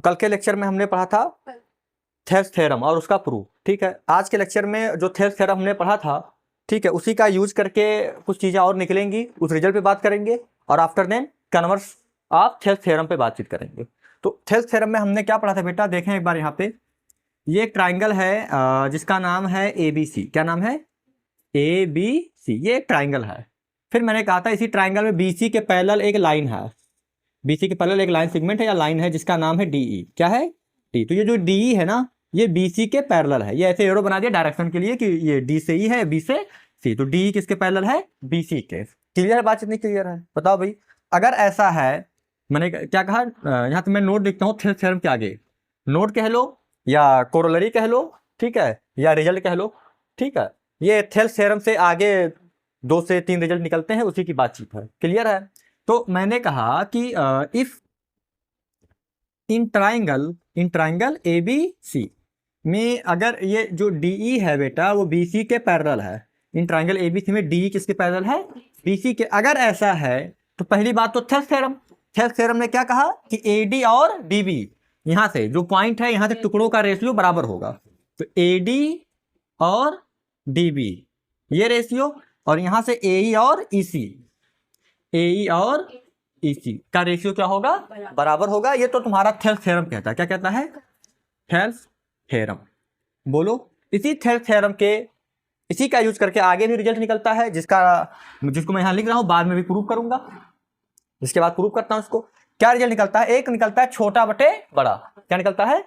कल के लेक्चर में हमने पढ़ा था थेल्स थ्योरम और उसका प्रूफ, ठीक है। आज के लेक्चर में जो थेल्स थ्योरम हमने पढ़ा था, ठीक है, उसी का यूज करके कुछ चीज़ें और निकलेंगी, उस रिजल्ट पे बात करेंगे और after then converse of Thales theorem पे बातचीत करेंगे। तो थेल्स थ्योरम में हमने क्या पढ़ा था बेटा, देखें एक बार यहाँ पे, ये एक ट्राइंगल है जिसका नाम है ABC। क्या नाम है? ABC। ये एक ट्राइंगल है। फिर मैंने कहा था इसी ट्राइंगल में BC के पैरेलल एक लाइन है, BC के पैरेलल एक लाइन सेगमेंट है या लाइन है जिसका नाम है DE। क्या है? D। तो ये जो DE है ना, ये BC के पैरेलल है। ये ऐसे एरो बना दिया डायरेक्शन के लिए कि ये D से E है, B से C। तो DE किसके पैरेलल है? BC के। क्लियर है बात? इतनी क्लियर है? बताओ भाई, अगर ऐसा है, मैंने क्या कहा, यहाँ तो मैं नोट देखता हूँ थेल्स थ्योरम के आगे, नोट कह लो या कोरोलरी कह लो, ठीक है, या रिजल्ट कह लो, ठीक है। ये थेल्स थ्योरम से आगे 2 से 3 रिजल्ट निकलते हैं, उसी की बातचीत है। क्लियर है? तो मैंने कहा कि इफ इन ट्राइंगल ABC में अगर ये जो DE है बेटा वो BC के पैरेलल है, इन ट्राइंगल ABC में DE किसके पैरेलल है? BC के। अगर ऐसा है तो पहली बात तो थेल्स थ्योरम ने क्या कहा कि AD और DB, यहां से जो पॉइंट है यहां से टुकड़ों का रेशियो बराबर होगा। तो AD और DB ये रेशियो, और यहां से AE और EC का रेशियो क्या होगा? बराबर होगा। ये तो तुम्हारा थेल्स थ्योरम कहता है। क्या कहता है? Thales theorem. बोलो, इसी थेल्स थ्योरम के, इसी का यूज करके आगे भी रिजल्ट निकलता है, जिसको मैं यहां लिख रहा हूं, बाद में भी प्रूव करूंगा। इसके बाद प्रूव करता हूं इसको। क्या रिजल्ट निकलता है? एक निकलता है छोटा बटे बड़ा। क्या निकलता है?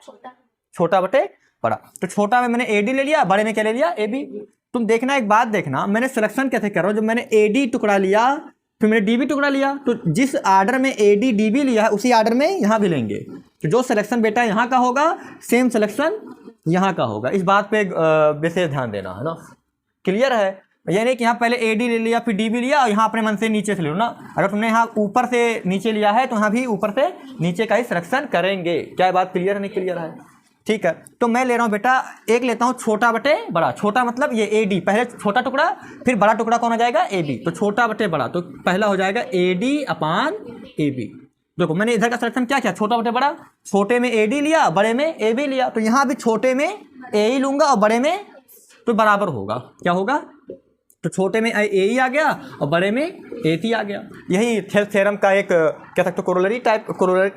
छोटा बटे बड़ा। तो छोटा में मैंने AD ले लिया, बड़े में क्या ले लिया? AB। तुम देखना, एक बात देखना, मैंने सिलेक्शन कैसे कर रहा हूं। जब मैंने AD टुकड़ा लिया फिर मैंने DB टुकड़ा लिया, तो जिस आर्डर में AD DB लिया है उसी आर्डर में यहां भी लेंगे। तो जो सिलेक्शन बेटा यहां का होगा सेम सिलेक्शन यहां का होगा। इस बात पे विशेष ध्यान देना है ना। क्लियर है? यानी कि यहाँ पहले AD ले लिया फिर DB लिया और यहाँ अपने मन से नीचे से ले लो ना। अगर तुमने यहाँ ऊपर से नीचे लिया है तो यहाँ भी ऊपर से नीचे का ही सिलेक्शन करेंगे। क्या बात क्लियर है? नहीं क्लियर है? ठीक है। तो मैं ले रहा हूँ बेटा, एक लेता हूँ छोटा बटे बड़ा। छोटा मतलब ये AD, पहले छोटा टुकड़ा फिर बड़ा टुकड़ा कौन हो जाएगा? AB। तो छोटा बटे बड़ा, तो पहला हो जाएगा AD अपान AB। देखो मैंने इधर का सिलेक्शन क्या किया? छोटा बटे बड़ा। छोटे में AD लिया, बड़े में AB लिया। तो यहाँ भी छोटे में AE लूंगा और बड़े में तो बराबर होगा। क्या होगा? तो छोटे में AE आ गया और बड़े में AC आ गया। यही थेल्स थ्योरम का एक कह सकते हो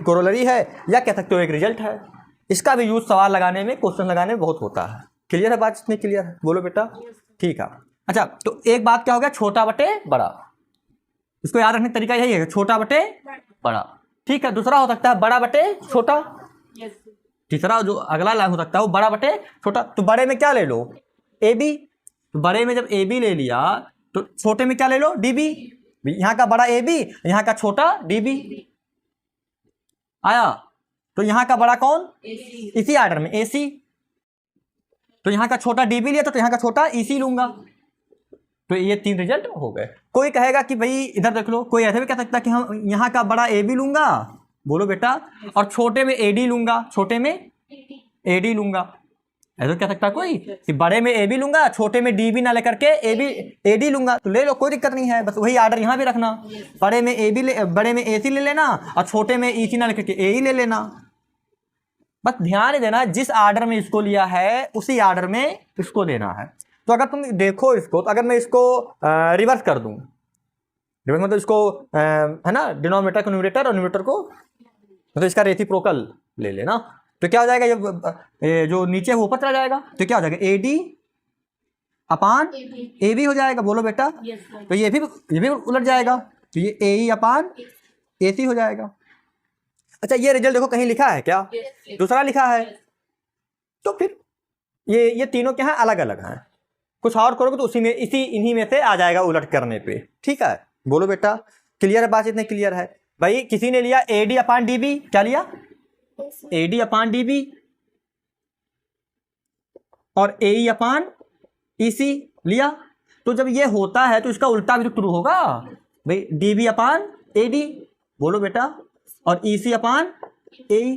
कोरोलरी है, या कह सकते हो एक रिजल्ट है। इसका भी यूज सवाल लगाने में, क्वेश्चन लगाने में बहुत होता है। क्लियर है बात? इतनी क्लियर है? बोलो बेटा। ठीक है। अच्छा, तो एक बात क्या हो गया? छोटा बटे बड़ा। इसको याद रखने का तरीका यही है, छोटा बटे बड़ा। ठीक है। दूसरा हो सकता है बड़ा बटे छोटा। तीसरा जो अगला लाइन हो सकता है वो बड़ा बटे छोटा। तो बड़े में क्या ले लो? AB। तो बड़े में जब AB ले लिया तो छोटे में क्या ले लो? DB। यहाँ का बड़ा AB, यहाँ का छोटा DB आया। तो यहाँ का बड़ा कौन? इसी आर्डर में AC। तो यहाँ का छोटा DB लिया तो यहाँ का छोटा EC लूंगा। तो ये 3 रिजल्ट हो गए। कोई कहेगा कि भाई इधर देख लो, कोई ऐसे भी कह सकता है कि हम यहाँ का बड़ा AB लूंगा, बोलो बेटा, और छोटे में AD लूंगा, छोटे में AD लूंगा। ऐसा कह सकता है कोई कि बड़े में AB लूंगा, छोटे में DB ना लेकर के AD लूंगा। तो ले लो, कोई दिक्कत नहीं है। बस वही आर्डर यहाँ भी रखना, बड़े में AC ले लेना और छोटे में EC ना लेकर के AE ले लेना। बस ध्यान देना, जिस आर्डर में इसको लिया है उसी आर्डर में इसको लेना है। तो अगर तुम देखो इसको, तो अगर मैं इसको रिवर्स कर दूं, रिवर्स मतलब इसको है ना, डिनोमिनेटर को न्यूमरेटर और न्यूमरेटर को मतलब इसका रेसिप्रोकल ले लेना। तो क्या हो जाएगा? ये जो नीचे वो ऊपर चला जाएगा। तो क्या हो जाएगा? AD अपान AB हो जाएगा। बोलो बेटा। तो ये भी उलट जाएगा, तो ये AE अपान AC हो जाएगा। अच्छा, ये रिजल्ट देखो कहीं लिखा है क्या? दूसरा लिखा है। तो फिर ये तीनों क्या है? अलग अलग हैं। कुछ और करोगे तो उसी में इन्हीं में से आ जाएगा उलट करने पे। ठीक है? बोलो बेटा। क्लियर है बात? इतनी क्लियर है भाई? किसी ने लिया AD अपान DB। क्या लिया? AD अपान DB और AE अपान EC लिया। तो जब ये होता है तो इसका उल्टा भी ट्रू होगा भाई, DB अपान AD। बोलो बेटा। और EC अपान AE।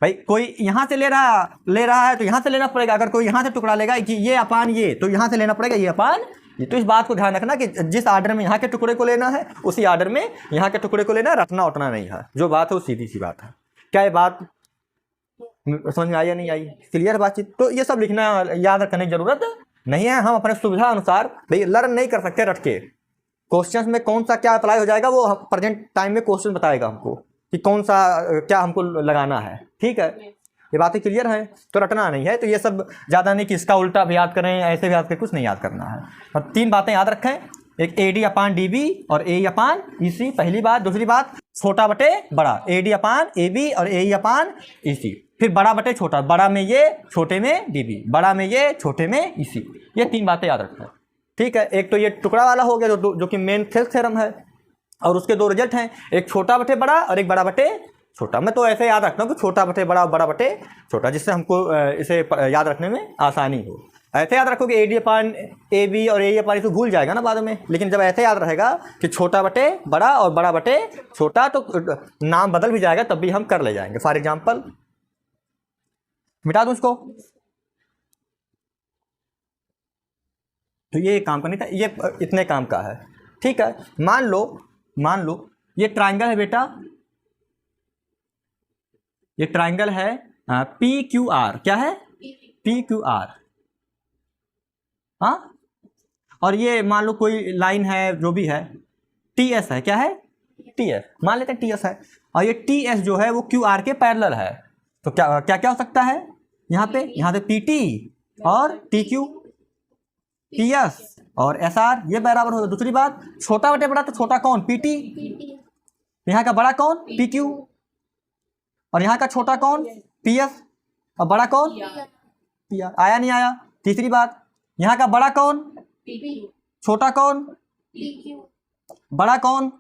भाई कोई यहां से ले रहा है तो यहां से लेना पड़ेगा। अगर कोई यहां से टुकड़ा लेगा कि ये अपान ये, तो यहां से लेना पड़ेगा ये अपान ये। तो इस बात को ध्यान रखना कि जिस आर्डर में यहाँ के टुकड़े को लेना है उसी आर्डर में यहाँ के टुकड़े को लेना, रटना उठना नहीं है। जो बात है वो सीधी सी बात है। क्या ये बात समझ में आई या नहीं आई? क्लियर बातचीत? तो ये सब लिखना याद रखने की जरूरत नहीं है। हम अपने सुविधा अनुसार भाई लर्न नहीं कर सकते रट के। क्वेश्चंस में कौन सा क्या अप्लाई हो जाएगा वो प्रेजेंट टाइम में क्वेश्चन बताएगा हमको कि कौन सा क्या हमको लगाना है। ठीक है, ये बातें क्लियर है? तो रटना नहीं है। तो ये सब ज़्यादा नहीं कि इसका उल्टा भी याद करें, ऐसे भी याद करें, कुछ नहीं याद करना है। और 3 बातें याद रखें, एक AD अपान DB और AE अपान EC, पहली बात। दूसरी बात छोटा बटे बड़ा, AD अपान AB और AE अपान EC। फिर बड़ा बटे छोटा, बड़ा में ये छोटे में DB, बड़ा में ये छोटे में EC। ये 3 बातें याद रखना। ठीक है, एक तो ये टुकड़ा वाला हो गया जो कि मेन थेल्स थ्योरम है, और उसके 2 रिजल्ट हैं, एक छोटा बटे बड़ा और एक बड़ा बटे छोटा। मैं तो ऐसे याद रखता हूँ कि छोटा बटे बड़ा और बड़ा बटे छोटा, जिससे हमको इसे याद रखने में आसानी हो। ऐसे याद रखो कि AD अपान AB और AE अपान, इसको भूल जाएगा ना बाद में। लेकिन जब ऐसे याद रहेगा कि छोटा बटे बड़ा और बड़ा बटे छोटा, तो नाम बदल भी जाएगा तब भी हम कर ले जाएंगे। फॉर एग्जाम्पल मिटा दूँ इसको, तो ये काम का नहीं था, ये इतने काम का है। ठीक है, मान लो ये ट्राइंगल है बेटा, ये ट्राइंगल है PQR। क्या है? PQR। हाँ, और ये मान लो कोई लाइन है जो भी है, TS है। क्या है? TS मान लेते हैं, TS है। और ये TS जो है वो QR के पैरेलल है। तो क्या क्या क्या हो सकता है यहाँ पे PT और TQ, TS और SR, ये बराबर होगा। दूसरी बात, छोटा बटे बड़ा, तो छोटा कौन? PT। यहाँ का बड़ा कौन? PQ। और यहाँ का छोटा कौन? PS। और बड़ा कौन? PR। आया नहीं आया? तीसरी बात, यहाँ का बड़ा कौन? छोटा कौन? बड़ा कौन?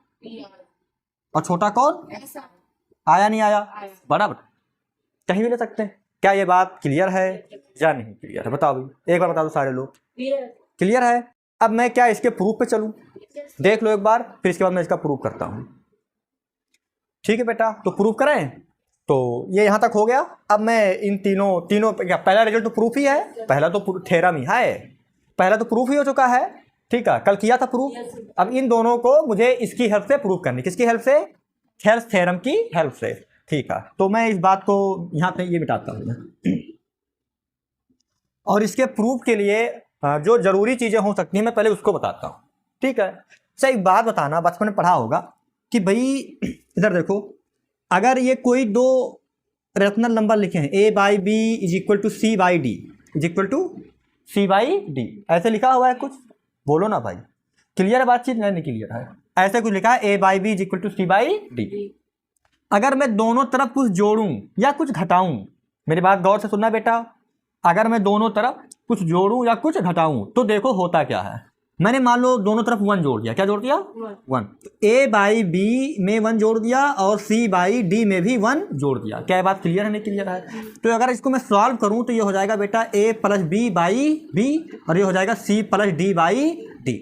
और छोटा कौन? आया नहीं आया? बड़ा बड़ा कहीं भी ले सकते हैं। क्या ये बात क्लियर है या नहीं क्लियर है? बताओ भाई, एक बार बता दो सारे लोग। क्लियर है? अब मैं क्या इसके प्रूफ पे चलूं? देख लो एक बार, फिर इसके बाद मैं इसका प्रूफ करता हूं। ठीक है बेटा, तो प्रूफ करें। तो ये यहाँ तक हो गया। अब मैं इन तीनों क्या, पहला रिजल्ट तो प्रूफ ही है, पहला तो थ्योरम ही है, पहला तो प्रूफ ही हो चुका है। ठीक है, कल किया था प्रूफ। अब इन दोनों को मुझे इसकी हेल्प से प्रूफ करनी। किसकी हेल्प से? थेल्स थ्योरम की हेल्प से। ठीक है, तो मैं इस बात को यहाँ पे ये मिटाता हूँ। और इसके प्रूफ के लिए जो जरूरी चीजें हो सकती हैं मैं पहले उसको बताता हूँ। ठीक है, अच्छा एक बात बताना, बचपन में पढ़ा होगा कि भाई इधर देखो, अगर ये कोई 2 रेशनल नंबर लिखे हैं, A/B = C/D = C/D, ऐसे लिखा हुआ है कुछ, बोलो ना भाई। क्लियर है बातचीत? नहीं क्लियर है? ऐसे कुछ लिखा है A/B = C/D। अगर मैं दोनों तरफ कुछ जोड़ूं या कुछ घटाऊं, मेरी बात गौर से सुनना बेटा, अगर मैं दोनों तरफ कुछ जोड़ूं या कुछ घटाऊं तो देखो होता क्या है। मैंने मान लो दोनों तरफ 1 जोड़ दिया। क्या जोड़ दिया? 1। A/B में 1 जोड़ दिया और C/D में भी 1 जोड़ दिया। क्या बात क्लियर है नहीं क्लियर है? तो अगर इसको मैं सॉल्व करूं तो ये हो जाएगा बेटा A + B/B और ये हो जाएगा C + D/D।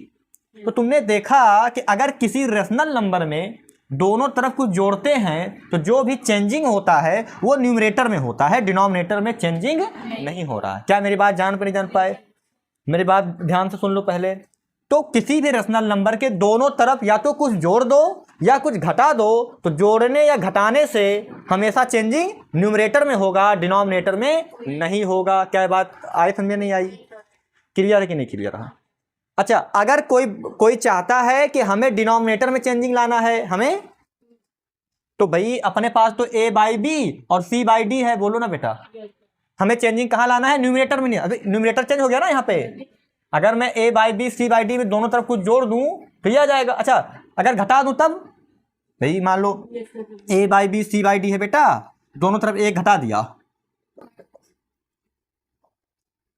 तो तुमने देखा कि अगर किसी रेशनल नंबर में दोनों तरफ कुछ जोड़ते हैं तो जो भी चेंजिंग होता है वो न्यूमरेटर में होता है, डिनोमिनेटर में चेंजिंग नहीं हो रहा है। क्या मेरी बात जान पर नहीं जान पाए? मेरी बात ध्यान से सुन लो पहले। तो किसी भी रेशनल नंबर के दोनों तरफ या तो कुछ जोड़ दो या कुछ घटा दो, तो जोड़ने या घटाने से हमेशा चेंजिंग न्यूमरेटर में होगा, डिनोमिनेटर में नहीं होगा। क्या बात आई समझ में नहीं आई? क्लियर है कि नहीं क्लियर है? अच्छा, अगर कोई चाहता है कि हमें डिनोमिनेटर में चेंजिंग लाना है हमें, तो भाई अपने पास तो A/B और C/D है, बोलो ना बेटा। हमें चेंजिंग कहाँ लाना है? न्यूमरेटर में नहीं। अभी न्यूमरेटर चेंज हो गया ना यहाँ पे। अगर मैं A/B C/D में दोनों तरफ कुछ जोड़ दूं तो ये आ जाएगा। अच्छा, अगर घटा दूं तब भाई मान लो A/B C/D है बेटा, दोनों तरफ एक घटा दिया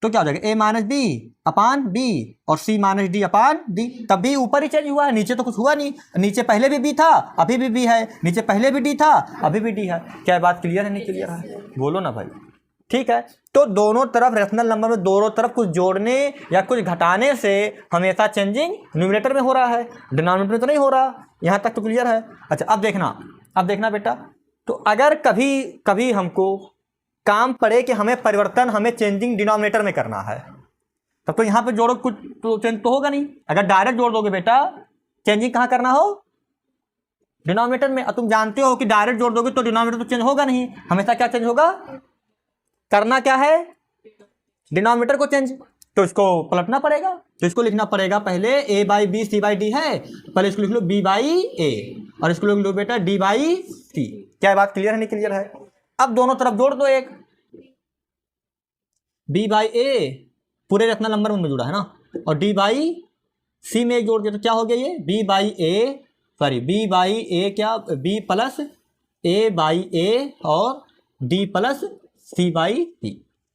तो क्या हो जाएगा? A-B अपान B और C-D अपान D। तब भी ऊपर ही चेंज हुआ है, नीचे तो कुछ हुआ नहीं। नीचे पहले भी B था, अभी भी B है, नीचे पहले भी D था, अभी भी D है। क्या बात क्लियर है नहीं क्लियर है? बोलो ना भाई। ठीक है, तो दोनों तरफ रेशनल नंबर में दोनों तरफ कुछ जोड़ने या कुछ घटाने से हमेशा चेंजिंग न्यूमरेटर में हो रहा है, डिनोमिनेटर में तो नहीं हो रहा। यहाँ तक तो क्लियर है? अच्छा, अब देखना बेटा, तो अगर कभी हमको काम पड़े कि हमें चेंजिंग डिनोमिनेटर में करना है, तब तो यहाँ पे जोड़ो कुछ तो चेंज तो होगा नहीं। अगर डायरेक्ट जोड़ दोगे बेटा, चेंजिंग कहाँ करना हो? डिनोमिनेटर में। तुम जानते हो कि डायरेक्ट जोड़ दोगे तो डिनोमिनेटर तो चेंज होगा नहीं, हमेशा क्या चेंज होगा, करना क्या है, डिनोमिनेटर को चेंज। तो इसको पलटना पड़ेगा, तो इसको लिखना पड़ेगा पहले a by b c by d है, पहले इसको लिख लो b बाई ए और इसको लिख लो बेटा d बाई सी। क्या बात क्लियर है नहीं क्लियर है? अब दोनों तरफ जोड़ दो, एक b बाई ए पूरे रत्ना नंबर में जुड़ा है ना, और d बाई सी में एक जोड़ दिया तो क्या हो गया ये b by A, sorry b by A क्या b plus a by A और d plus c by C.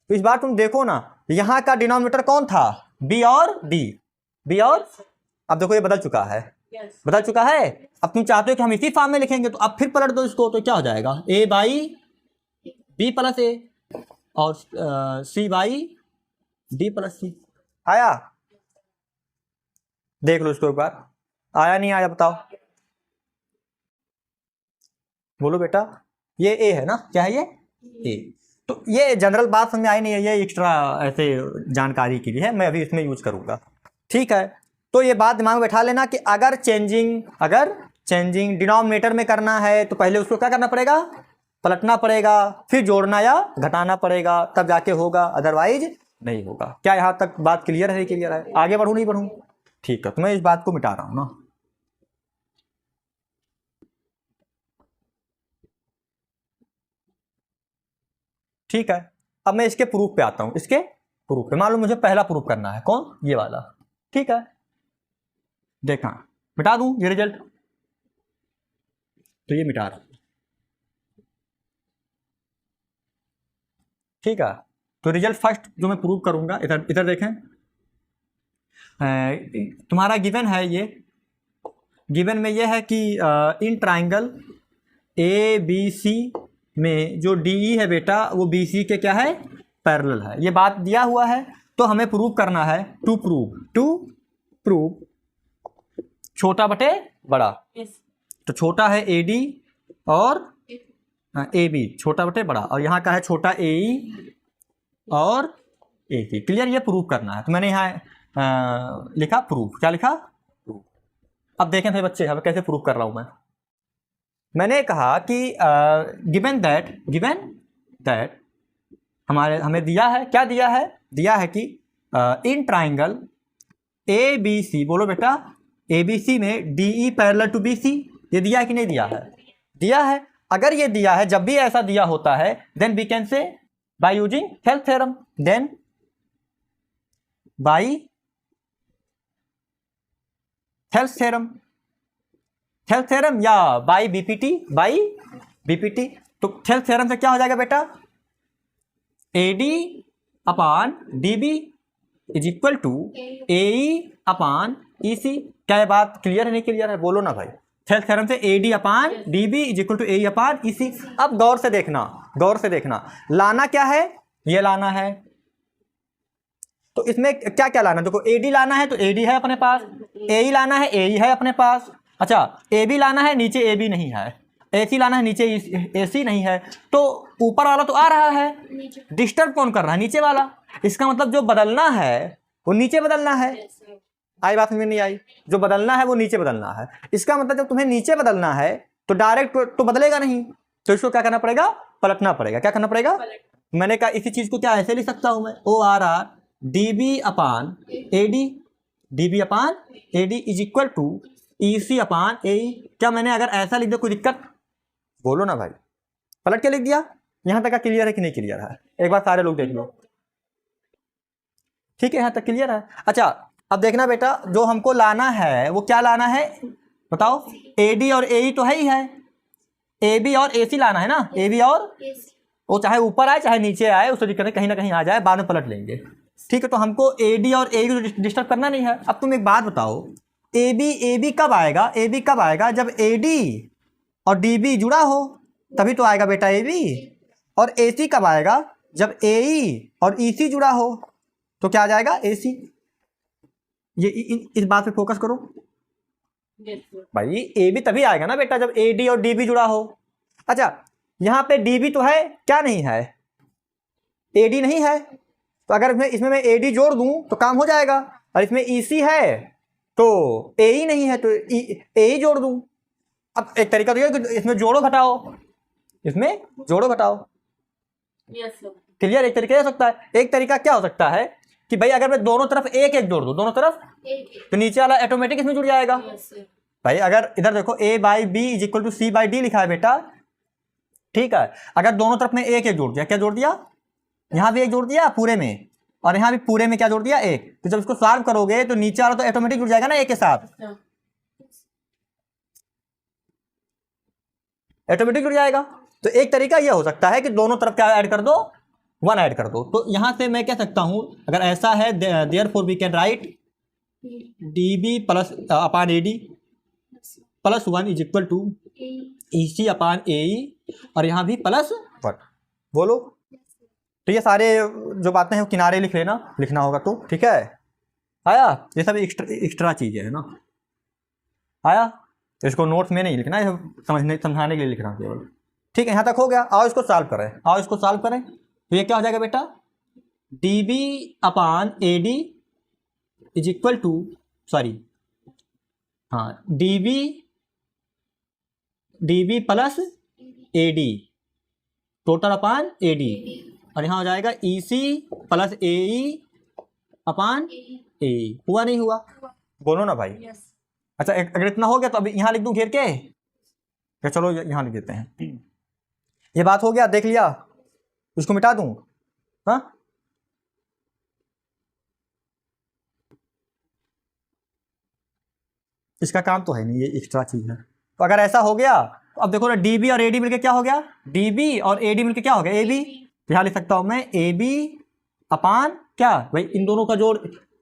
तो इस बार तुम देखो ना, यहाँ का डिनोमिनेटर कौन था, b और d, b और, अब देखो ये बदल चुका है, बदल चुका है। अब तुम चाहते हो कि हम इसी फॉर्म में लिखेंगे, तो अब फिर पलट दो इसको, तो क्या हो जाएगा a बाई b प्लस ए और c बाई d प्लस सी। आया? देख लो इसको एक बार, आया नहीं आया बताओ, बोलो बेटा। ये a है ना, क्या है ये a। तो ये जनरल बात समझ में आई नहीं है, ये एक्स्ट्रा ऐसे जानकारी के लिए है, मैं अभी इसमें यूज करूंगा, ठीक है। तो ये बात दिमाग में बैठा लेना कि अगर चेंजिंग डिनोमिनेटर में करना है तो पहले उसको क्या करना पड़ेगा, पलटना पड़ेगा, फिर जोड़ना या घटाना पड़ेगा, तब जाके होगा, अदरवाइज नहीं होगा। क्या यहाँ तक बात क्लियर है? क्लियर है? आगे बढ़ूँ नहीं बढ़ूँ? ठीक है, तो मैं इस बात को मिटा रहा हूँ ना। ठीक है, अब मैं इसके प्रूफ पे आता हूं, इसके प्रूफ पे। मान लो मुझे पहला प्रूफ करना है, कौन, ये वाला, ठीक है। देखा, मिटा दूं ये रिजल्ट, तो ये मिटा रहा हूं, ठीक है। तो रिजल्ट फर्स्ट जो मैं प्रूव करूंगा, इधर इधर देखें, तुम्हारा गिवन है, ये गिवन में ये है कि इन ट्राइंगल ए बी सी में जो डी ई है बेटा वो बी सी के क्या है, पैरेलल है, ये बात दिया हुआ है। तो हमें प्रूव करना है, टू प्रूव छोटा बटे बड़ा। तो छोटा है ए डी और ए बी, छोटा बटे बड़ा, और यहाँ का है छोटा ए ई और ए सी। क्लियर? ये प्रूव करना है। तो मैंने यहाँ लिखा प्रूफ, क्या लिखा, प्रूफ। अब देखें थे बच्चे, हमें कैसे प्रूव कर रहा हूँ मैं। मैंने कहा कि गिवन दैट हमें दिया है, क्या दिया है, दिया है कि इन ट्राइंगल ए बी सी, बोलो बेटा, ए बी सी में D E parallel to B C. ये दिया है कि नहीं दिया है? दिया है। अगर ये दिया है, जब भी ऐसा दिया होता है, then we can say by using health theorem, then by health theorem या बाय बीपीटी। तो हेल्थ थ्योरम से क्या हो जाएगा बेटा, AD upon DB is equal to AE upon EC। क्या ये बात क्लियर है नहीं क्लियर है? बोलो ना भाई। हेल्थ थ्योरम से AD upon DB is equal to AE upon EC। अब गौर से देखना, लाना क्या है, ये लाना है। तो इसमें क्या क्या लाना, देखो AD लाना है तो AD है अपने पास, AE लाना है AE है अपने पास, अच्छा AB लाना है, नीचे AB नहीं है, AC लाना है, नीचे AC नहीं है। तो ऊपर वाला तो आ रहा है, डिस्टर्ब कौन कर रहा है, नीचे वाला। इसका मतलब जो बदलना है वो नीचे बदलना है। आई बात में नहीं आई? जो बदलना है वो नीचे बदलना है। इसका मतलब जब तुम्हें नीचे बदलना है तो डायरेक्ट तो बदलेगा नहीं, तो इसको क्या करना पड़ेगा, पलटना पड़ेगा। क्या करना पड़ेगा? मैंने कहा इसी चीज को क्या ऐसे लिख सकता हूं मैं, ORR DB upon AD is equal to EC upon AE। क्या मैंने अगर ऐसा लिख दिया कोई दिक्कत? बोलो ना भाई। पलट के लिख दिया। यहां तक का क्लियर है कि नहीं क्लियर है? एक बार सारे लोग देख लो, ठीक है, यहां तक क्लियर है। अच्छा अब देखना बेटा, जो हमको लाना है वो क्या लाना है बताओ, AD और AE तो है ही है, AB और AC लाना है ना, AB और वो चाहे ऊपर आए चाहे नीचे आए, उससे दिक्कत है, कहीं ना कहीं आ जाए, बाद में पलट लेंगे, ठीक है। तो हमको AD और AE को डिस्टर्ब करना नहीं है। अब तुम एक बात बताओ, AB कब आएगा, AB कब आएगा, जब AD और DB जुड़ा हो तभी तो आएगा बेटा AB। और AC कब आएगा, जब AE और EC जुड़ा हो, तो क्या आ जाएगा AC। ये इस बात पे फोकस करो भाई, AB तभी आएगा ना बेटा जब AD और DB जुड़ा हो। अच्छा यहाँ पे DB तो है, क्या नहीं है, AD नहीं है, तो अगर इसमें मैं AD जोड़ दूं तो काम हो जाएगा। और इसमें EC है तो AE नहीं है तो AE जोड़ दूं, अब एक तरीका तो ये कि इसमें जोड़ो घटाओ, इसमें जोड़ो घटाओ। क्लियर? एक तरीका हो सकता है। एक तरीका क्या हो सकता है कि भाई अगर मैं दोनों तरफ एक एक जोड़ दूं, दोनों तरफ तो नीचे वाला ऑटोमेटिक इसमें जुड़ जाएगा। भाई अगर इधर देखो a by b is equal to c by d लिखा है बेटा, ठीक है। अगर दोनों तरफ में एक एक जोड़ दिया, क्या जोड़ दिया, यहां भी एक जोड़ दिया पूरे में, और यहां भी पूरे में क्या जोड़ दिया, एक। तो जब इसको सॉल्व करोगे तो नीचे वाला तो ऑटोमेटिक जुड़ जाएगा ना एक के साथ, ऑटोमेटिक जुड़ जाएगा। तो एक तरीका यह हो सकता है कि दोनों तरफ क्या ऐड कर दो, 1 ऐड कर दो। तो यहां से मैं कह सकता हूं अगर ऐसा है, therefore we can write db plus upon ad plus 1 is equal to ec upon ae, और यहां भी प्लस 1। बोलो। तो ये सारे जो बातें हैं वो किनारे लिख लेना, लिखना होगा तो, ठीक है। आया? ये सब एक्स्ट्रा चीजें है ना। आया? तो इसको नोट्स में नहीं लिखना है, समझाने के लिए लिखना केवल, ठीक है। यहाँ तक हो गया। आओ इसको सॉल्व करें, आओ इसको सॉल्व करें। तो ये क्या हो जाएगा बेटा, db upon ad is equal to, sorry हाँ, db plus ad total upon ad, और यहाँ हो जाएगा ec plus ae upon ae। हुआ नहीं हुआ? बोलो ना भाई। अच्छा अगर इतना हो गया तो अभी यहाँ लिख दूं घेर के, या चलो यहाँ लिख देते हैं। ये बात हो गया, देख लिया, इसको मिटा दूं? हाँ, इसका काम तो है नहीं, ये एक्स्ट्रा चीज है। तो अगर ऐसा हो गया तो अब देखो ना, डीबी और एडी मिलके क्या हो गया, डीबी और एडी मिलके क्या हो गया, एबी। तो यहाँ लिख सकता हूं मैं एबी अपान क्या, भाई इन दोनों का जोड़,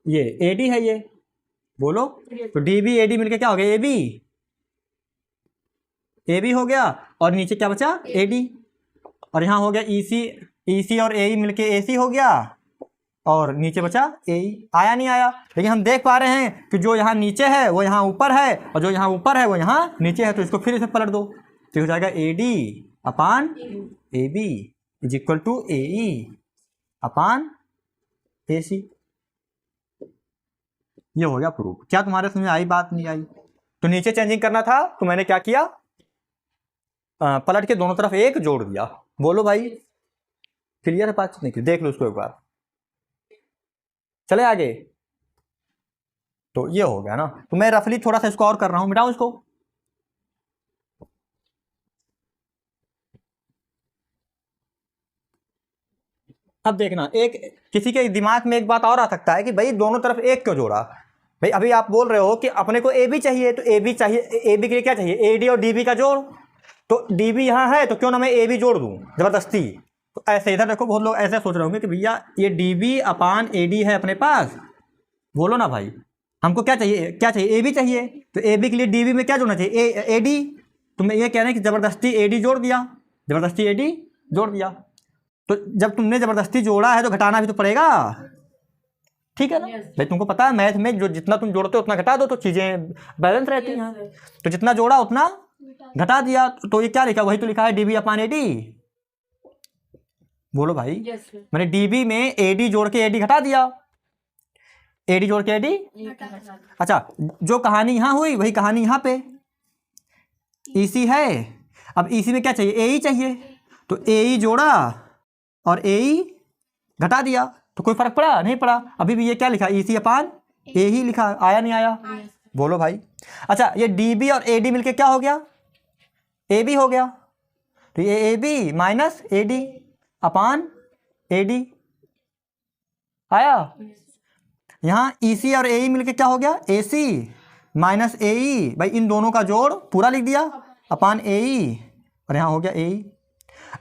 ये एडी है ये, बोलो। तो डीबी एडी मिलके क्या हो गया, एबी, एबी हो गया, और नीचे क्या बचा, एडी, और यहाँ हो गया ईसी, ईसी और एई मिलके एसी हो गया, और नीचे बचा एई। आया नहीं आया? लेकिन हम देख पा रहे हैं कि जो यहाँ नीचे है वो यहाँ ऊपर है, और जो यहाँ ऊपर है वो यहाँ नीचे है। तो इसको फिर इसे पलट दो, तो हो जाएगा A D upon A B is equal to A E upon A C. ये हो गया प्रूफ। क्या तुम्हारे समझ में आई बात, नहीं आई? तो नीचे चेंजिंग करना था तो मैंने क्या किया, पलट के दोनों तरफ एक जोड़ दिया। बोलो भाई, क्लियर है बात? नहीं, देख लो इसको एक बार, चले आगे। तो ये हो गया ना। तो मैं रफली थोड़ा सा इसको और कर रहा हूं, मिटाऊं इसको। अब देखना, एक किसी के दिमाग में एक बात और आ सकता है कि भाई दोनों तरफ एक क्यों जोड़ा। भाई अभी आप बोल रहे हो कि अपने को ए बी चाहिए, तो ए बी चाहिए, ए बी के लिए क्या चाहिए, ए डी और डी बी का जोड़। तो डी बी यहाँ है तो क्यों ना मैं ए बी जोड़ दूं जबरदस्ती। तो ऐसे इधर देखो, बहुत लोग ऐसे सोच रहे होंगे कि भैया ये D B upon A D है अपने पास। बोलो ना भाई, हमको क्या चाहिए, क्या चाहिए, ए बी चाहिए। तो ए बी के लिए डी बी में क्या जोड़ना चाहिए, ए डी। तो मैं ये कह रहे हैं कि जबरदस्ती ए डी जोड़ दिया, जबरदस्ती ए डी जोड़ दिया। तो जब तुमने जबरदस्ती जोड़ा है तो घटाना भी तो पड़ेगा, ठीक है ना। भाई तुमको पता है मैथ में जो जितना तुम जोड़ते हो उतना घटा दो तो चीजें बैलेंस रहती हैं। तो जितना जोड़ा उतना घटा दिया। तो ये क्या लिखा, वही तो लिखा है डीबी अपान एडी। बोलो भाई, मैंने डीबी में एडी जोड़ के एडी घटा दिया, एडी जोड़ के एडी। अच्छा, जो कहानी यहां हुई वही कहानी यहां पे, ईसी है। अब ईसी में क्या चाहिए, एई चाहिए। तो एई जोड़ा और एई घटा दिया, तो कोई फर्क पड़ा नहीं पड़ा। अभी भी ये क्या लिखा, ईसी अपान ए ही लिखा, आया नहीं आया? बोलो भाई। अच्छा, ये डीबी और एडी मिलके क्या हो गया, ए बी हो गया। तो ये A B minus A D upon A D आया। यहाँ ई सी और ए ई मिलके क्या हो गया, ए सी माइनस ए ई। भाई इन दोनों का जोड़ पूरा लिख दिया अपान ए ई, और यहाँ हो गया ए ई।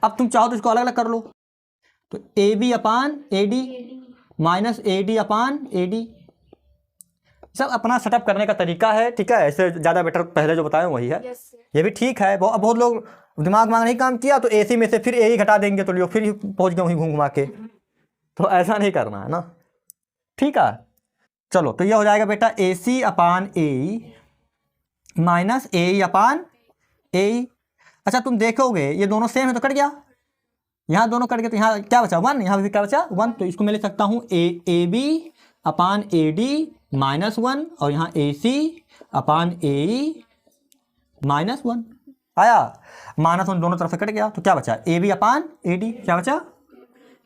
अब तुम चाहो तो इसको अलग अलग कर लो। तो A B upon A D minus A D upon A D. सब अपना सेटअप करने का तरीका है, ठीक है। ऐसे ज़्यादा बेटर पहले जो बताया वही है। ये भी ठीक है। बहुत लोग दिमाग नहीं काम किया तो एसी में से फिर ए ही घटा देंगे, तो लियो फिर पहुंच गए वहीं घूम घुमा के। तो ऐसा नहीं करना है ना, ठीक है। चलो, तो ये हो जाएगा बेटा ए सी अपान ए माइनस ए अपान ए। अच्छा, तुम देखोगे ये दोनों सेम है तो कट गया, यहाँ दोनों कट गए, तो यहाँ क्या बचा, 1। यहाँ भी क्या बचा, 1। तो इसको मैं लिख सकता हूँ A B upon A D minus 1, और यहाँ ए सी अपान ए -1 आया, -1 दोनों तरफ से कट गया, तो क्या बचा ए बी अपान ए डी, क्या बचा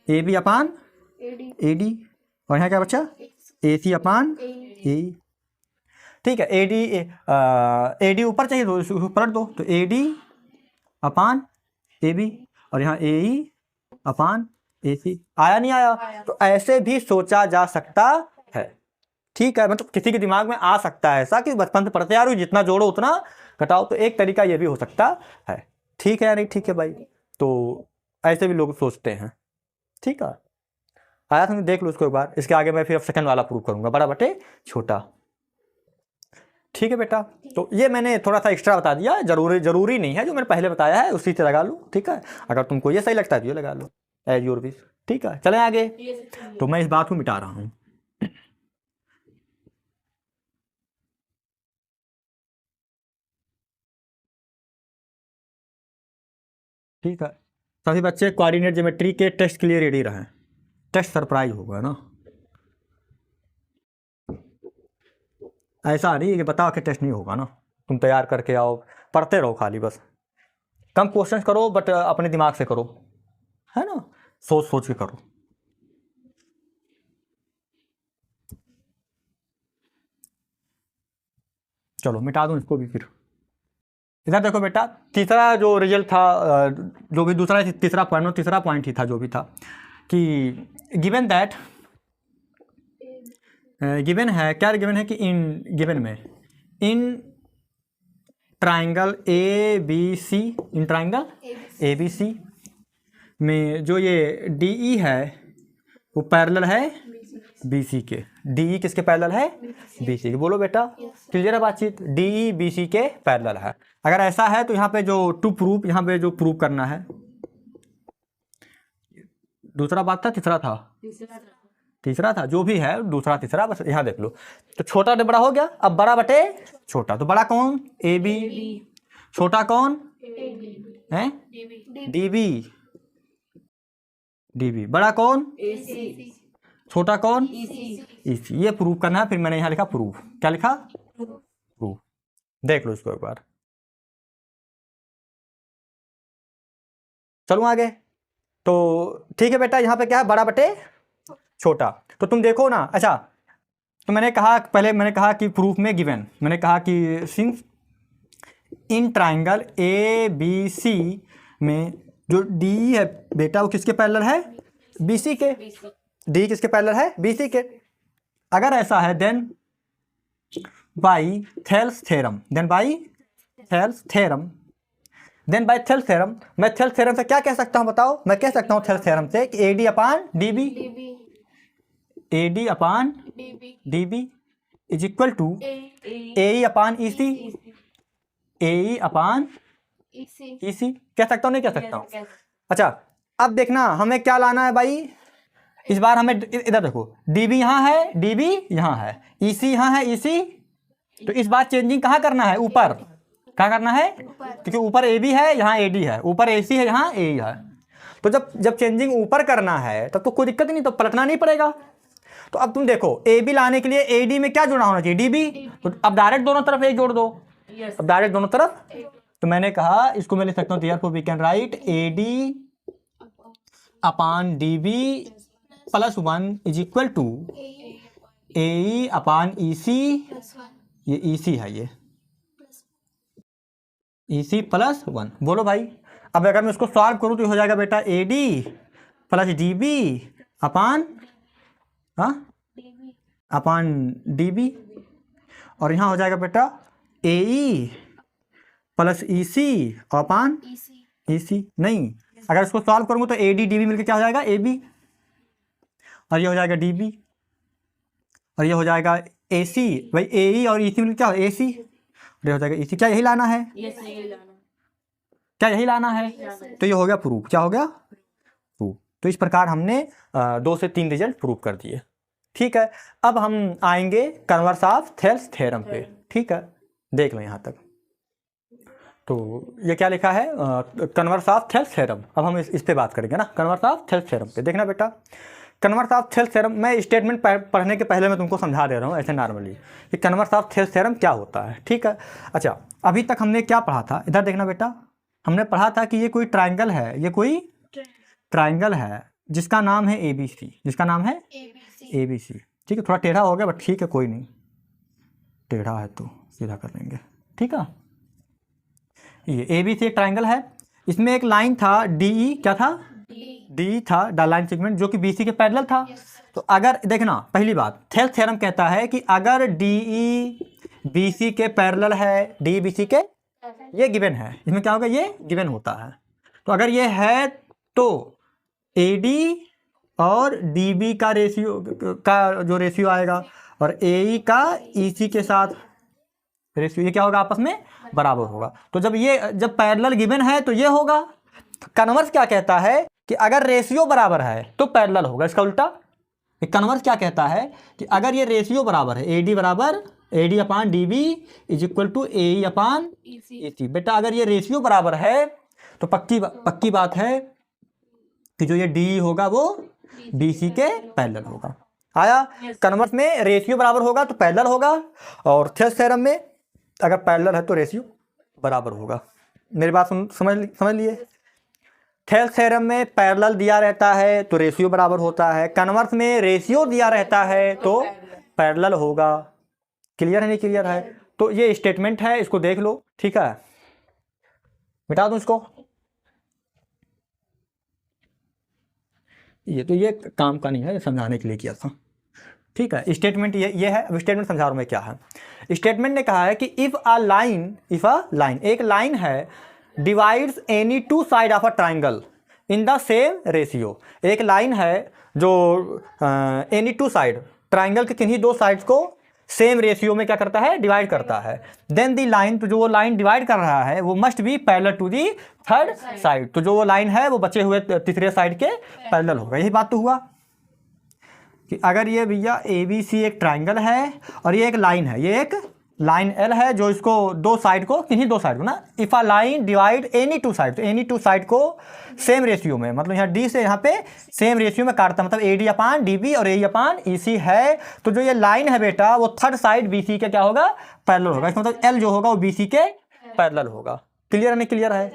ए बी अपान ए डी, और यहाँ क्या बचा ए सी अपान ए। ठीक है, ए डी ऊपर चाहिए तो इसको पलट दो, तो ए डी अपान ए बी, और यहाँ ए ई अपान ए सी। आया नहीं आया? तो ऐसे भी सोचा जा सकता है। ठीक है, मतलब किसी के दिमाग में आ सकता है ऐसा कि बचपन से पढ़ते आ रहे हो जितना जोड़ो उतना घटाओ, तो एक तरीका ये भी हो सकता है। ठीक है या नहीं? ठीक है भाई, तो ऐसे भी लोग सोचते हैं। ठीक है, आया समझ? देख लो इसको एक बार, इसके आगे मैं फिर सेकंड वाला प्रूव करूंगा, बड़ा बटे छोटा। ठीक है बेटा, तो ये मैंने थोड़ा सा एक्स्ट्रा बता दिया, जरूरी नहीं है, जो मैंने पहले बताया है उसी से लगा लो। ठीक है, अगर तुमको ये सही लगता है तो ये लगा लो, एज योर विश। ठीक है, चलें आगे। तो मैं इस बात को मिटा रहा हूँ। ठीक है, सभी बच्चे कोऑर्डिनेट ज्योमेट्री के टेस्ट के लिए रेडी रहें, टेस्ट सरप्राइज होगा ना। ऐसा नहीं कि बता के टेस्ट नहीं होगा ना, तुम तैयार करके आओ, पढ़ते रहो खाली बस। कम क्वेश्चंस करो बट अपने दिमाग से करो, है ना, सोच सोच के करो। चलो मिटा दूं इसको भी फिर। इधर देखो बेटा, तीसरा जो रिजल्ट था, जो भी तीसरा पॉइंट ही था जो भी था, कि गिवन दैट, गिवन है, क्या गिवन है कि गिवन में in triangle A B C, in triangle A B C में जो ये डी ई है वो पैरेलल है बी सी के। डी ई किसके पैरेलल है? बी सी के। बोलो बेटा, क्लियर है बातचीत? डी ई बी सी के पैरेलल है। अगर ऐसा है तो यहाँ पे जो टू प्रूफ, यहाँ पे जो प्रूफ करना है, दूसरा बात था तीसरा था, जो भी है दूसरा तीसरा, बस यहाँ देख लो। तो छोटा से बड़ा हो गया, अब बड़ा बटे छोटा, तो बड़ा कौन? ए बी, छोटा कौन है? डी बी, डी बी, बड़ा कौन? छोटा कौन? ई सी। ये प्रूफ करना है, फिर मैंने यहाँ लिखा प्रूफ। क्या लिखा? प्रूफ। देख लो इसको एक बार। चलूँ आगे? तो ठीक है बेटा, यहाँ पे क्या है? बड़ा बटे छोटा। तो तुम देखो ना, अच्छा, तो मैंने कहा पहले, मैंने कहा कि प्रूफ में गिवन, मैंने कहा कि since in triangle A B C में जो डी है बेटा वो किसके पैरेलल है? बी सी के। डी किसके पैरेलल है? बी सी के। अगर ऐसा है देन बाई थेल्स थ्योरम, मैं थेल्स थ्योरम से क्या कह सकता हूँ बताओ? मैं कह सकता हूँ थेल्स थ्योरम से कि A D upon D B, A D upon D B is equal to A E upon E C, A E upon E C. कह सकता हूँ नहीं कह सकता हूँ? अच्छा, अब देखना हमें क्या लाना है भाई, इस बार हमें इधर देखो, डी बी यहाँ है, डी बी यहाँ है, ई सी यहाँ है, ई सी। तो इस बार चेंजिंग कहाँ करना है? ऊपर। कहाँ करना है? क्योंकि ऊपर ए बी है, यहाँ ए डी है, ऊपर ए सी है, यहाँ ए ई है। तो जब चेंजिंग ऊपर करना है तब तो कोई दिक्कत नहीं, तो पलटना नहीं पड़ेगा। तो अब तुम देखो, ए बी लाने के लिए ए डी में क्या जुड़ा होना चाहिए? D B. तो अब डायरेक्ट दोनों तरफ ए जोड़ दो, अब डायरेक्ट दोनों तरफ। तो मैंने कहा इसको मैं लिख सकता हूँ, therefore we can write A D upon D B plus 1 is equal to A E upon E C, ये ई सी है, ये ई सी प्लस 1। बोलो भाई, अब अगर मैं इसको सॉल्व करूँ तो हो जाएगा बेटा A D plus D B upon upon D B, और यहाँ हो जाएगा बेटा ए ई प्लस ई सी अपान ई सी। नहीं, अगर इसको सॉल्व करूँगा तो ए डी डी बी मिलकर क्या हो जाएगा? ए बी, और ये हो जाएगा डी बी, और ये हो जाएगा ए सी। भाई ए ई और ई सी मिलकर क्या हो? ए सी, और ये हो जाएगा ई सी। क्या यही लाना है? क्या यही लाना है? तो ये हो गया प्रूफ। क्या हो गया? प्रूफ। तो इस प्रकार हमने 2 से 3 रिजल्ट प्रूव कर दिए। ठीक है, अब हम आएंगे कन्वर्स ऑफ थेल्स थ्योरम पे। ठीक है, देख लो यहाँ तक। तो ये क्या लिखा है? Converse of Thales theorem. अब हम इस पे बात करेंगे ना, कन्वर्स ऑफ थेल्स थ्योरम पे। देखना बेटा, कन्वर्स ऑफ थेल्स थ्योरम, मैं स्टेटमेंट पढ़ने के पहले मैं तुमको समझा दे रहा हूँ ऐसे नॉर्मली कि कन्वर्स ऑफ थेल्स थ्योरम क्या होता है, ठीक है। अच्छा, अभी तक हमने क्या पढ़ा था, इधर देखना बेटा, हमने पढ़ा था कि ये कोई ट्राइंगल है, ये कोई ट्राइंगल है जिसका नाम है ABC, जिसका नाम है ABC, ठीक है। थोड़ा टेढ़ा हो गया बट ठीक है, कोई नहीं, टेढ़ा है तो सीधा कर लेंगे, ठीक है। ये ABC एक ट्राइंगल है, इसमें एक लाइन था DE, क्या था, डी था, द लाइन सेगमेंट, जो कि BC के पैरेलल था। तो अगर देखना, पहली बात, थेल्स थ्योरम कहता है कि अगर DE BC के पैरेलल है, DE BC के, ये गिवन है, इसमें क्या होगा, ये गिवन होता है। तो अगर ये है तो AD और DB का रेशियो का जो रेशियो आएगा और AE का EC के साथ रेशियो, ये क्या होगा, आपस में बराबर होगा। तो जब पैरेलल गिवन है तो ये होगा। कन्वर्स क्या कहता है कि अगर रेशियो बराबर है तो पैरेलल होगा, इसका उल्टा। कन्वर्स क्या कहता है कि अगर ये रेशियो बराबर है, AD बराबर AD upon DB is equal to AE upon EC। बेटा अगर ये रेशियो बराबर है तो पक्की बात है कि जो ये DE होगा वो BC के पैरेलल होगा। आया, कन्वर्स में रेशियो बराबर होगा तो पैरेलल होगा, और थेल्स थ्योरम में अगर पैरेलल है तो रेशियो बराबर होगा। मेरी बात समझ लिए। थेल्स थ्योरम में पैरेलल दिया रहता है तो रेशियो बराबर होता है, कन्वर्स में रेशियो दिया रहता है तो पैरेलल होगा। क्लियर है, नहीं क्लियर है? तो ये स्टेटमेंट है, इसको देख लो, ठीक है। मिटा दूं इसको, ये काम का नहीं है, समझाने के लिए किया था, ठीक है। स्टेटमेंट ये है। अब स्टेटमेंट समझा रहा हूं मैं क्या है। स्टेटमेंट ने कहा है कि इफ अ लाइन एक लाइन है divides any two side of a triangle in the same ratio. एक लाइन है जो एनी टू साइड, ट्राइंगल के किन्हीं दो साइड्स को सेम रेशियो में क्या करता है, डिवाइड करता है। देन दी लाइन, तो जो वो लाइन डिवाइड कर रहा है वो must be parallel to the third side. तो जो वो लाइन है वो बचे हुए तीसरे साइड के पैरेलल होगा। यही बात तो हुआ कि अगर ये भैया ABC एक ट्राइंगल है और ये एक लाइन है, ये एक लाइन L है जो इसको दो साइड को, किन्हीं दो साइड को ना, if a line divide any two side, तो एनी टू साइड को सेम रेशियो में, मतलब यहाँ D से यहाँ पे सेम रेशियो में काटता, मतलब AD अपान DB और AE अपान EC है। तो जो ये लाइन है बेटा वो थर्ड साइड BC के क्या होगा, पैरेलल होगा। इसका मतलब L जो होगा वो BC के पैरेलल होगा। क्लियर है, नहीं क्लियर है?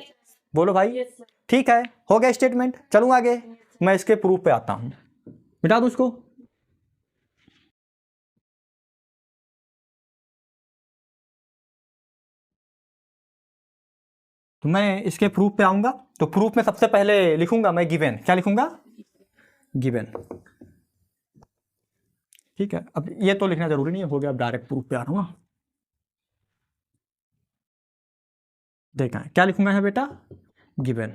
बोलो भाई। ठीक है, हो गया स्टेटमेंट। चलूँ आगे, मैं इसके प्रूफ पे आता हूँ, मिटा दूँ इसको। तो मैं इसके प्रूफ पे आऊंगा। तो प्रूफ में सबसे पहले लिखूंगा मैं गिवन। क्या लिखूंगा? गिवन। ठीक है, अब ये तो लिखना जरूरी नहीं है, हो गया। अब डायरेक्ट प्रूफ पे आ रहा हूँ। देखा क्या लिखूंगा है बेटा, गिवन।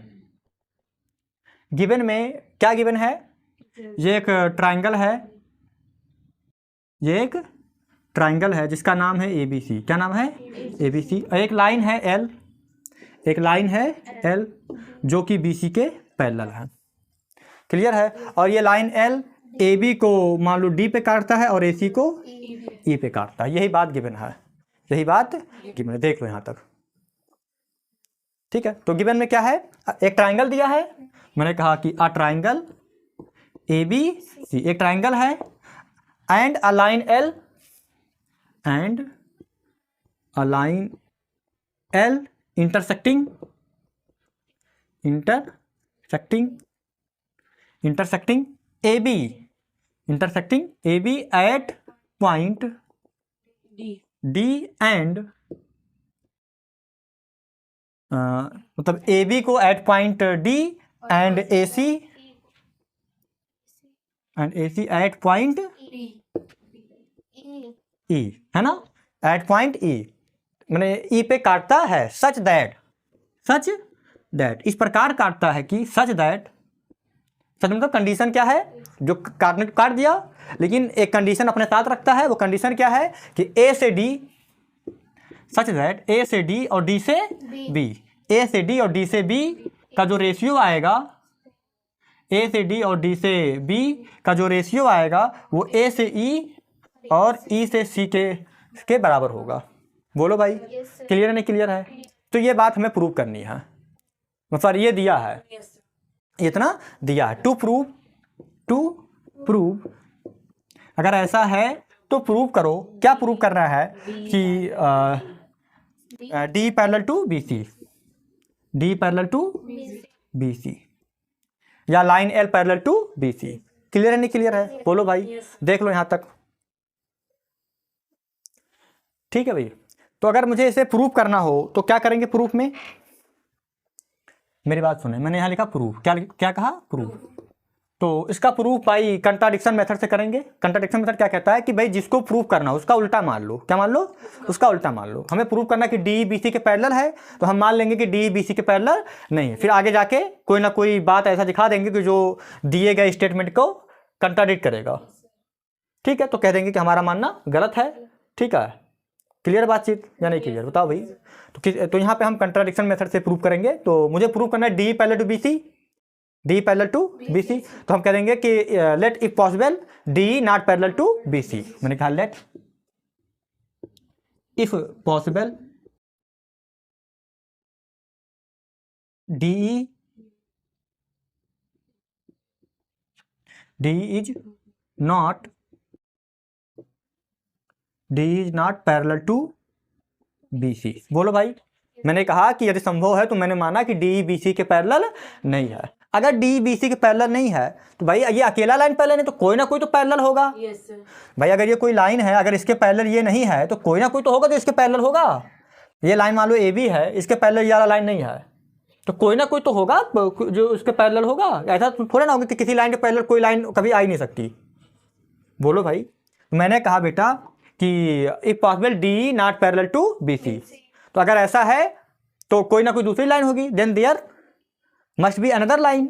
गिवन में क्या गिवन है, ये एक ट्राइंगल है, ये एक ट्राइंगल है जिसका नाम है ABC। क्या नाम है? ABC। एक लाइन है L, एक लाइन है L जो कि BC के पैरेलल है। क्लियर है? और ये लाइन L AB को मान लो D पे काटता है और AC को E पे काटता है। यही बात गिवन है, यही बात गिवन है। देख लो यहाँ तक, ठीक है। तो गिवन में क्या है, एक ट्राइंगल दिया है, मैंने कहा कि अ ट्राइंगल ABC, एक ट्राइंगल है, and a line L, and a line L intersecting AB, intersecting AB at point D and मतलब AB को at point D and AC at point E, है ना, at point E मैंने E पे काटता है, सच दैट इस प्रकार काटता है कि सच मतलब कंडीशन क्या है, जो काटने को काट दिया, लेकिन एक कंडीशन अपने साथ रखता है। वो कंडीशन क्या है कि A से D, सच दैट A से D और D से B, A से D और D से B का जो रेशियो आएगा, A से D और D से B का जो रेशियो आएगा वो A से E और E से C के बराबर होगा। बोलो भाई, क्लियर है, नहीं क्लियर है? तो ये बात हमें प्रूव करनी है, मतलब ये दिया है, इतना दिया है। टू प्रूव, अगर ऐसा है तो प्रूव करो। क्या प्रूव करना है कि D parallel to B C, D parallel to B C, या line L parallel to B C. Clear है नहीं क्लियर है? बोलो भाई, देख लो यहां तक। ठीक है भाई, तो अगर मुझे इसे प्रूव करना हो तो क्या करेंगे प्रूफ में? मेरी बात सुने, मैंने यहां लिखा प्रूफ, क्या क्या कहा? प्रूफ। तो इसका प्रूफ भाई कंट्राडिक्शन मेथड से करेंगे। कंट्राडिक्शन मेथड क्या कहता है कि भाई जिसको प्रूफ करना हो उसका उल्टा मान लो। क्या मान लो? उसका उल्टा मान लो। हमें प्रूफ करना कि डी बी सी के पैरेलल है, तो हम मान लेंगे कि डी बी सी के पैरेलल नहीं है। फिर आगे जाके कोई ना कोई बात ऐसा दिखा देंगे कि जो दिए गए स्टेटमेंट को कंट्राडिक्ट करेगा। ठीक है, तो कह देंगे कि हमारा मानना गलत है। ठीक है, क्लियर बातचीत या नहीं क्लियर? बताओ भाई। तो यहाँ पे हम कंट्राडिक्शन मेथड से प्रूव करेंगे। तो मुझे प्रूव करना है D parallel to B C, D parallel to B C. तो हम कह देंगे कि let if possible D not parallel to B C. मैंने कहा let if possible D is not parallel to B C. बोलो भाई। मैंने कहा कि यदि संभव है तो मैंने माना कि डी बी सी के पैरेलल नहीं है। अगर डी बी सी के पैरेलल नहीं है तो भाई ये अकेला लाइन पैरेलल है, तो कोई ना कोई तो पैरेलल होगा। भाई अगर ये कोई लाइन है, अगर इसके पैरेलल ये नहीं है तो कोई ना कोई तो होगा जो इसके पैरेलल होगा। ये लाइन मान लो ए बी है, इसके पैरेलल ये वाला लाइन नहीं है, तो कोई ना कोई तो होगा जो उसके पैरेलल होगा। ऐसा थोड़ा ना होगा कि किसी लाइन के पैरेलल कोई लाइन कभी आ ही नहीं सकती। बोलो भाई। मैंने कहा बेटा कि if possible D not parallel to B C, तो अगर ऐसा है तो कोई ना कोई दूसरी लाइन होगी, then there must be another line.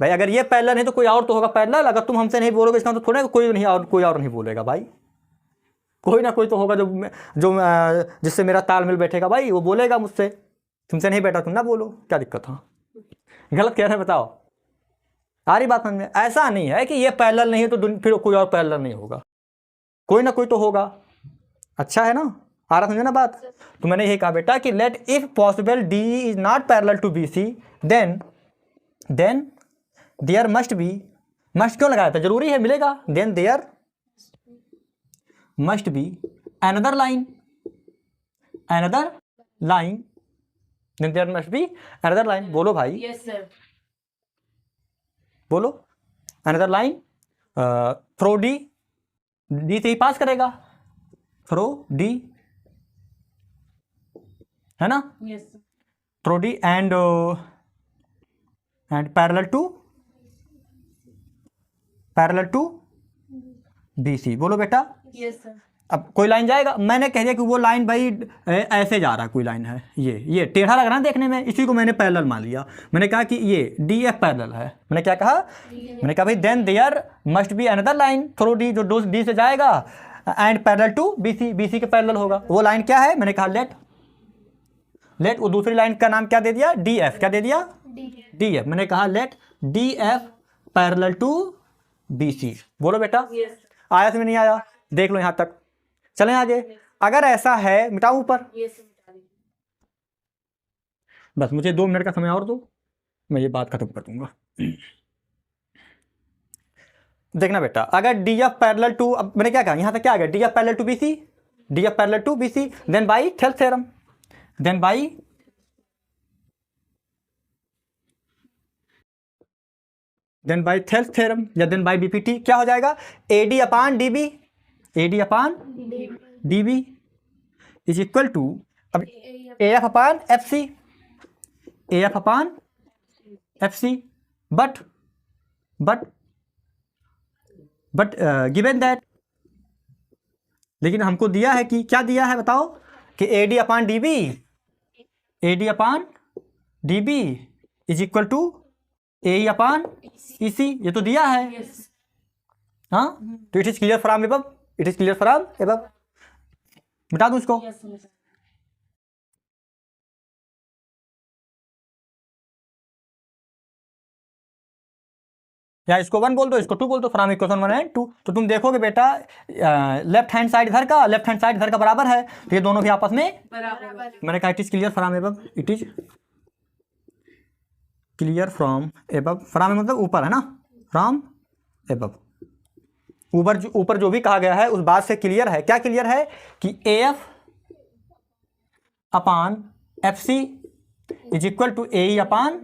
भाई अगर ये पैरेलल है तो कोई और तो होगा पैरेलल। अगर तुम हमसे नहीं बोलोगे इसका तो थोड़ा कोई और नहीं बोलेगा भाई। कोई ना कोई तो होगा जो जिससे मेरा तालमेल बैठेगा भाई, वो बोलेगा मुझसे। तुमसे नहीं बैठा तुम ना बोलो, क्या दिक्कत है? गलत कह रहे हैं बताओ। आ रही बात समझ में? ऐसा नहीं है कि ये पैरेलल नहीं है तो फिर कोई और पैरेलल नहीं होगा, कोई ना कोई तो होगा। अच्छा है ना? आ रहा समझे ना बात? तो मैंने यही कहा बेटा कि let if possible D is not parallel to B C, then there must be, must क्यों लगाया था? जरूरी है, मिलेगा। Then there must be another line, then there must be another line. बोलो भाई। Yes sir. बोलो another line through D, D से ही पास करेगा, थ्रो डी, है ना? Yes sir. Through D and parallel to B C. बोलो बेटा। Yes sir. अब कोई लाइन जाएगा, मैंने कह दिया कि वो लाइन भाई ऐसे जा रहा है, कोई लाइन है, ये टेढ़ा लग रहा है देखने में, इसी को मैंने पैरेलल मान लिया। मैंने कहा कि ये डी एफ पैरेलल है। मैंने क्या कहा? मैंने कहा भाई then there must be another line through D, जो डी से जाएगा and parallel to B C, B C के पैरेलल होगा। वो लाइन क्या है? मैंने कहा लेट वो दूसरी लाइन का नाम क्या दे दिया? D F. क्या दे दिया? D F. मैंने कहा let D F parallel to B C. बोलो बेटा। यस। आया समझ नहीं आया? देख लो यहां तक। चलें आगे। अगर ऐसा है, मिटाऊं ऊपर? यस सर, मिटा दीजिए। बस मुझे 2 मिनट का समय और दो, मैं ये बात खत्म कर दूंगा। देखना बेटा, अगर डी एफ पैरेलल टू, अब मैंने क्या कहा यहां तक? क्या आ गया? D F parallel to B C, D F parallel to B C, then by Thales theorem, then by Thales theorem या देन बाई बीपीटी। क्या हो जाएगा? A D upon D B, A D upon D B is equal to, अब A F upon F C, A F upon F C, but given that, लेकिन हमको दिया है कि क्या दिया है बताओ? कि A D upon D B, A D upon D B is equal to A upon E C. ये तो दिया है। यस। हाँ, तो it is clear from above, it is clear from above. मिटा दूं इसको? Yes sir. या इसको 1 बोल दो, इसको 2 बोल दो, फ्रॉम इक्वेशन 1 एंड 2। तो तुम देखोगे बेटा लेफ्ट हैंड साइड इधर का, लेफ्ट हैंड साइड इधर का बराबर है, तो ये दोनों भी आपस में बराबर। मैंने कहा it is clear from above, it is clear from above. From मतलब ऊपर है ना, फ्रॉम एबव। ऊपर जो भी कहा गया है उस बात से क्लियर है। क्या क्लियर है कि AF upon FC is equal to AE upon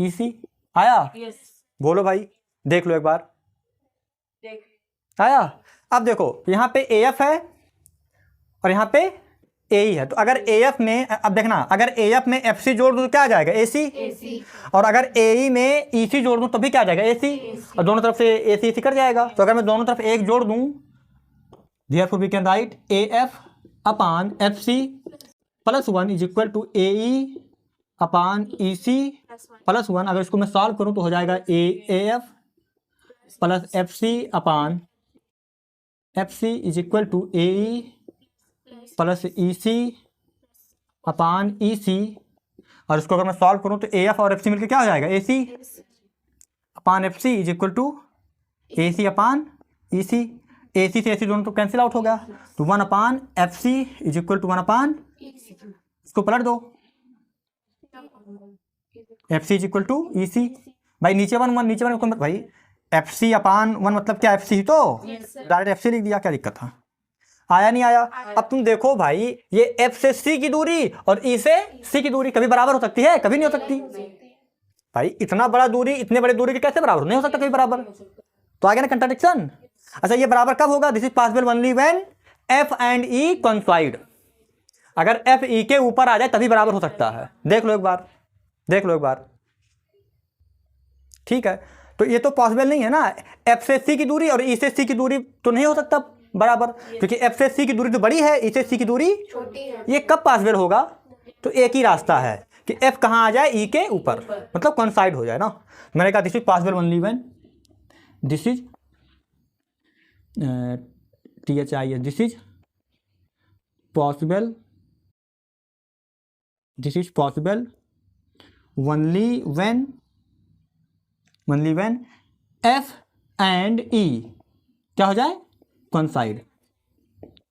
EC। आया? बोलो भाई, देख लो एक बार। आया? अब देखो यहाँ पे AF है और यहाँ पे AE है, तो अगर AF में, अब देखना, अगर AF में FC जोड़ दूं तो क्या आ जाएगा? AC। और अगर AE में EC जोड़ दूं तो भी क्या आ जाएगा? AC। और दोनों तरफ से AC EC कट जाएगा। तो अगर मैं दोनों तरफ एक जोड़ दूं, therefore we can write AF upon FC plus 1 is equal to AE upon EC plus 1। अगर इसको मैं सॉल्व करूं तो हो जाएगा AF plus FC upon FC is equal to AE plus EC upon EC। और इसको अगर मैं सॉल्व करूं तो AF और FC मिलकर क्या हो जाएगा? AC upon FC is equal to AC upon EC। AC से AC दोनों तो कैंसिल आउट हो गया, तो 1 upon FC is equal to 1 upon, इसको पलट दो, FC is equal to EC। भाई नीचे 1 नीचे 1 भाई FC अपान 1 मतलब क्या? FC ही तो, डायरेक्ट FC लिख दिया, क्या दिक्कत था? आया नहीं आया? अब तुम देखो भाई, ये F से C की दूरी और E से C की दूरी कभी बराबर हो सकती है? कभी नहीं हो सकती भाई। इतना बड़ा दूरी इतने बड़े दूरी के कैसे बराबर? नहीं हो सकता कभी बराबर। तो आ गया ना कंट्राडिक्शन। अच्छा, ये बराबर कब होगा? This is possible only when F and E coincide. अगर F E के ऊपर आ जाए तभी बराबर हो सकता है। देख लो एक बार, देख लो एक बार, ठीक है। तो ये तो पॉसिबल नहीं है ना, F से C की दूरी और E से C की दूरी तो नहीं हो सकता बराबर, क्योंकि F से C की दूरी तो बड़ी है, E से C की दूरी छोटी है। ये कब पॉसिबल होगा? तो एक ही रास्ता है कि F कहाँ आ जाए? E के ऊपर, मतलब कोइंसाइड हो जाए ना। मैंने कहा this is possible only when, this is THIS, this is possible, this is possible only when F and E क्या हो जाए? कोइंसाइड।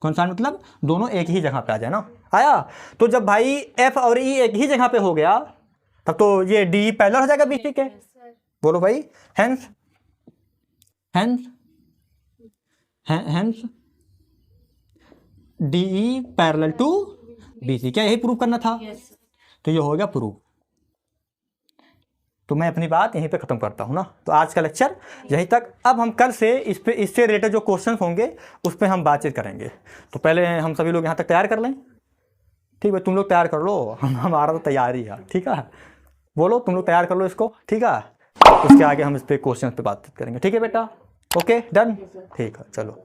कोइंसाइड मतलब दोनों एक ही जगह पे आ जाए ना। आया? तो जब भाई F और E एक ही जगह पे हो गया तब तो ये D पैरेलल हो जाएगा BC के। बोलो भाई, hence DE parallel to BC। क्या यही प्रूव करना था? तो ये हो गया प्रूव। तो मैं अपनी बात यहीं पे ख़त्म करता हूँ ना। तो आज का लेक्चर यहीं तक। अब हम कल से इससे रिलेटेड जो क्वेश्चन होंगे उस पर हम बातचीत करेंगे। तो पहले हम सभी लोग यहाँ तक तैयार कर लें। ठीक है, तुम लोग तैयार कर लो, हमारा तो तैयारी है। ठीक है, बोलो तुम लोग तैयार कर लो इसको। ठीक है, उसके आगे हम इस पर क्वेश्चन पे बातचीत करेंगे। ठीक है बेटा, ओके डन, ठीक है, चलो।